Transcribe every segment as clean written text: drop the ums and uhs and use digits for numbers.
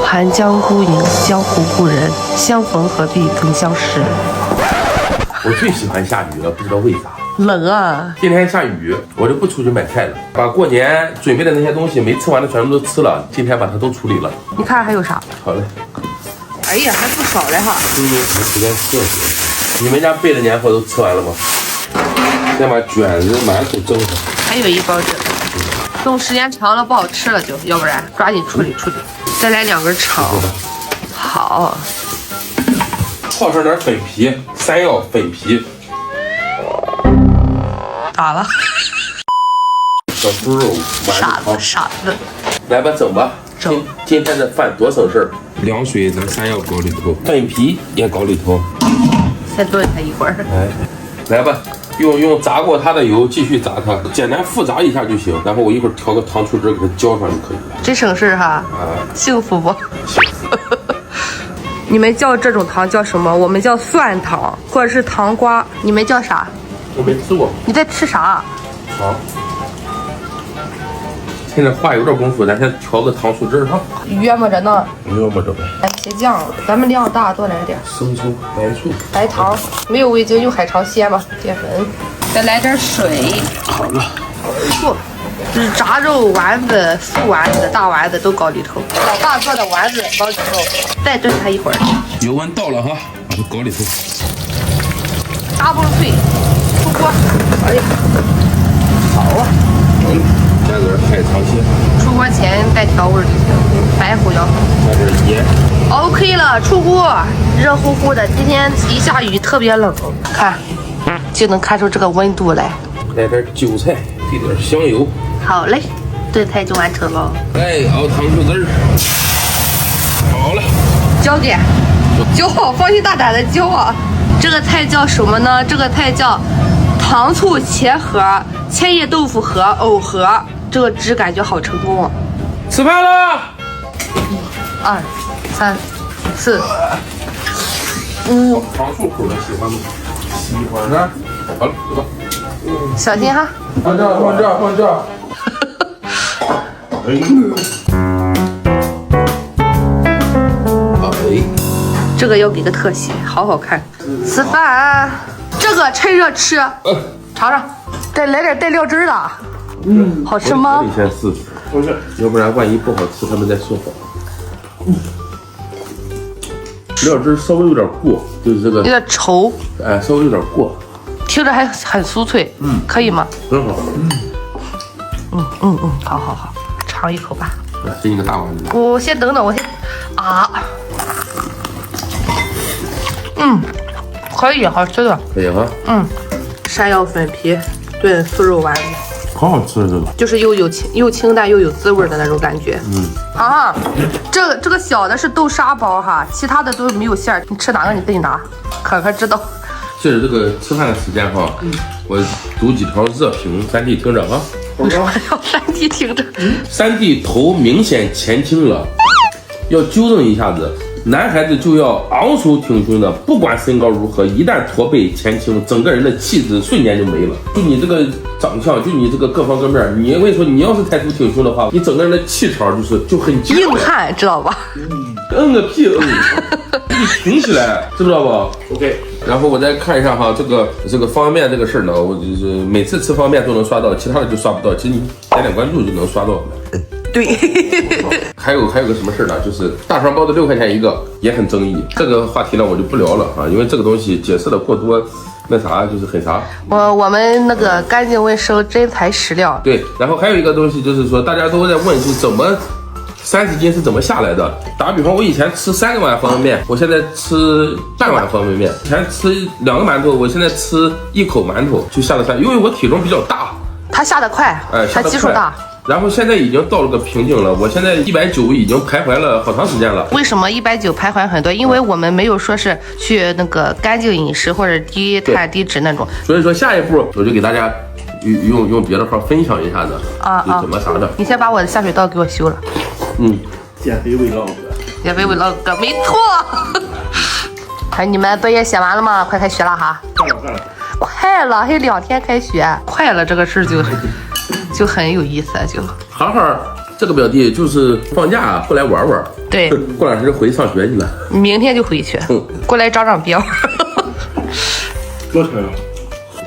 寒江孤影，江湖故人，相逢何必曾相识。我最喜欢下雨了，不知道为啥。冷啊！今天下雨，我就不出去买菜了，把过年准备的那些东西没吃完的全部都吃了。今天把它都处理了。你看还有啥？好嘞。哎呀，还不少嘞哈。没时间吃了。你们家备的年货都吃完了吗？先把卷子、馒头蒸上。还有一包这个，冻时间长了不好吃了就，要不然抓紧处理处理。再来2根肠。好。泡上点粉皮，山药粉皮。咋了？小猪肉，傻子。来吧，整吧。整。今天的饭多省事儿。凉水咱山药搞里头，粉皮也搞里头。再炖它一会儿。哎，来吧，用炸过它的油继续炸它，简单复炸一下就行。然后我一会儿调个糖醋汁给它浇上就可以了。这省事儿哈。啊，幸福不？你们叫这种糖叫什么？我们叫蒜糖，或者是糖瓜。你们叫啥？我没吃过。你在吃啥？好。现在话有点功夫，咱先调个糖醋汁哈。约摸着呢。约摸着呗。番茄酱，咱们量大，多来点。生抽、白醋、白糖，没有味精，用海潮鲜嘛。淀粉，再来点水。好了。不，就是炸肉丸子、素丸子、大丸子都搞里头。老大做的丸子搞里头，再炖它一会儿。油温到了哈，把它搞里头。大不脆，出锅。哎呀，好啊。好了，加点海棠鲜。出锅前带调味就行，白胡椒。加点盐。OK 了，出锅，热乎乎的。今天一下雨特别冷，看，就能看出这个温度来。来点韭菜，滴点香油。好嘞，炖菜就完成了。哎，熬糖醋汁儿。好了，交给浇，放心大胆的浇啊！这个菜叫什么呢？这个菜叫糖醋茄盒、千叶豆腐盒、藕盒。这个汁感觉好成功啊！吃饭了。1、2、3、4、5。糖醋口的喜欢吗？喜欢呢。好了，走吧。小心哈。放这。哎，这个要给个特写，好好看。吃饭，这个趁热吃，尝尝，再来点带料汁的。好吃吗？你先试试，不是，要不然万一不好吃，他们再说好。料汁稍微有点过，就是这个有点稠，哎，稍微有点过，听着还很酥脆，可以吗？很好。好，尝一口吧。来，给你个大碗子。我先等等，我先啊，可以，好吃的。可以哈。山药粉皮炖素肉丸子，好好吃这个。就是又清淡又有滋味的那种感觉。这个小的是豆沙包哈，其他的都没有馅儿。你吃哪个你自己拿，可知道。借着这个吃饭的时间哈，我读几条热评，3D 听着哈。你说要3D 听着。3D 头明显前倾了，要纠正一下子。男孩子就要昂首挺胸的，不管身高如何，一旦驼背前倾，整个人的气质瞬间就没了。就你这个长相，就你这个各方各面，我跟你说，你要是抬头挺胸的话，你整个人的气场就很硬汉，知道吧？摁个屁摁，你挺起来，知不知道不 ？OK。然后我再看一下哈，这个方便面这个事儿呢，我就是每次吃方便面都能刷到，其他的就刷不到。其实你点关注就能刷到。对。还有个什么事儿呢？就是大肠包子6块钱一个，也很争议。这个话题呢我就不聊了啊，因为这个东西解释的过多，那啥就是很啥。我们那个干净卫生，真材实料。对，然后还有一个东西就是说，大家都在问是怎么30斤是怎么下来的？打比方，我以前吃3个碗方便面，我现在吃半碗方便面；以前吃2个馒头，我现在吃1口馒头就下了3，因为我体重比较大。他下得快，他基数大。然后现在已经到了个瓶颈了，我现在190已经徘徊了好长时间了。为什么190徘徊很多？因为我们没有说是去那个干净饮食或者低碳低脂那种。所以说下一步我就给大家用别的号分享一下子就怎么啥的。你先把我的下水道给我修了。减肥 vlog，减肥 vlog，没错。哎，你们作业写完了吗？快开学了哈。快了，还有2天开学。快了，这个事就很有意思，就。好好这个表弟就是放假过来玩玩，对，过两天回上学去了，明天就回去，过来长长膘。多少呀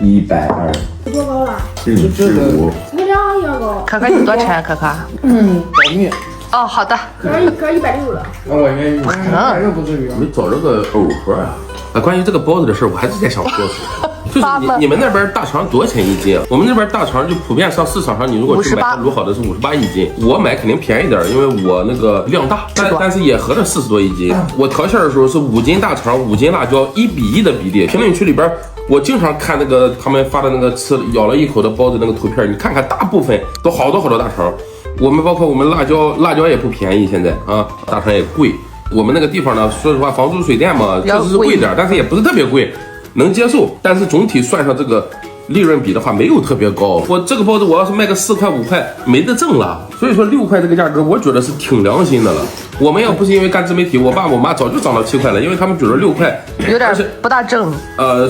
？120。多高了？ 15。你俩也高。可可你多馋？可可？保密。哦，好的。可160了。那我愿意，160不至于。没找着个藕盒啊！关于这个包子的事儿，我还是在想说说。就是你们那边大肠多少钱一斤啊？我们那边大肠就普遍上市场上，你如果去买它卤好的是58一斤，我买肯定便宜点，因为我那个量大，但是也合着40多一斤。我调馅的时候是5斤大肠5斤辣椒1比1的比例。评论区里边我经常看那个他们发的那个吃咬了一口的包子那个图片，你看看大部分都好多大肠。我们包括我们辣椒也不便宜，现在啊大肠也贵。我们那个地方呢，说实话房租水电嘛确实是贵点，但是也不是特别贵。能接受，但是总体算上这个利润比的话，没有特别高。我这个包子我要是卖个4块5块，没得挣了。所以说6块这个价格，我觉得是挺良心的了。我们要不是因为干自媒体，我爸我妈早就涨到7块了，因为他们觉得6块有点不大挣。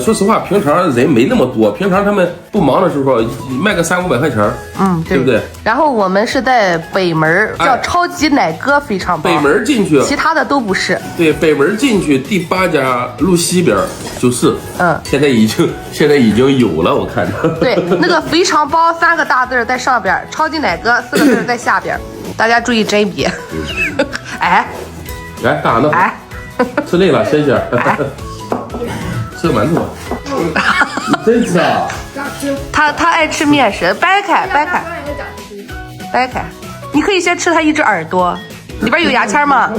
说实话，平常人没那么多，平常他们不忙的时候卖个300-500块钱，对不对？然后我们是在北门，叫超级奶哥肥肠包。北门进去，其他的都不是。对，北门进去第8家路西边就是，现在已经有了，我看着。对，那个肥肠包3个大字在上边，超级奶哥4个字在下边，大家注意甄别。哎，干啥呢？哎，吃累了歇歇。吃个馒头吧。真吃啊？他爱吃面食，掰开。你可以先吃他一只耳朵，里边有牙签吗？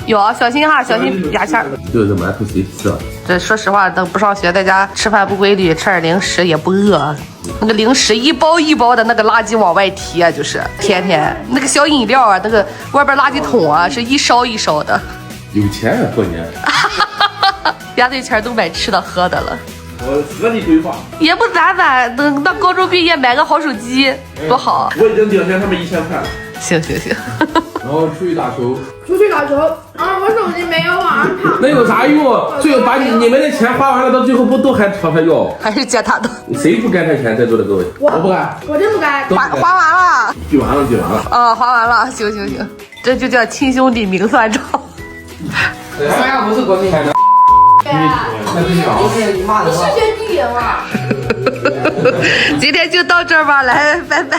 有，小心哈，小心牙签。就是馒头谁吃啊？这说实话，等不上学，在家吃饭不规律，吃点零食也不饿。那个零食一包一包的那个垃圾往外提啊，就是天天那个小饮料啊，那个外边垃圾桶啊，是一烧一烧的。有钱啊，过年。压岁钱都买吃的喝的了。我合理规划。也不咋，等到高中毕业买个好手机多好。我已经领先他们1000块了。行。然后出去打球。我手机没有网上。那有啥用？最后把你们的钱花完了，到最后不都还朝他要？还是借他的？谁不该他钱？在座的各位，我不该，我真不该。还完了。记完了。还完了。行，这就叫亲兄弟明算账。三亚不是国民。你是学地理吗？今天就到这儿吧，来，拜拜。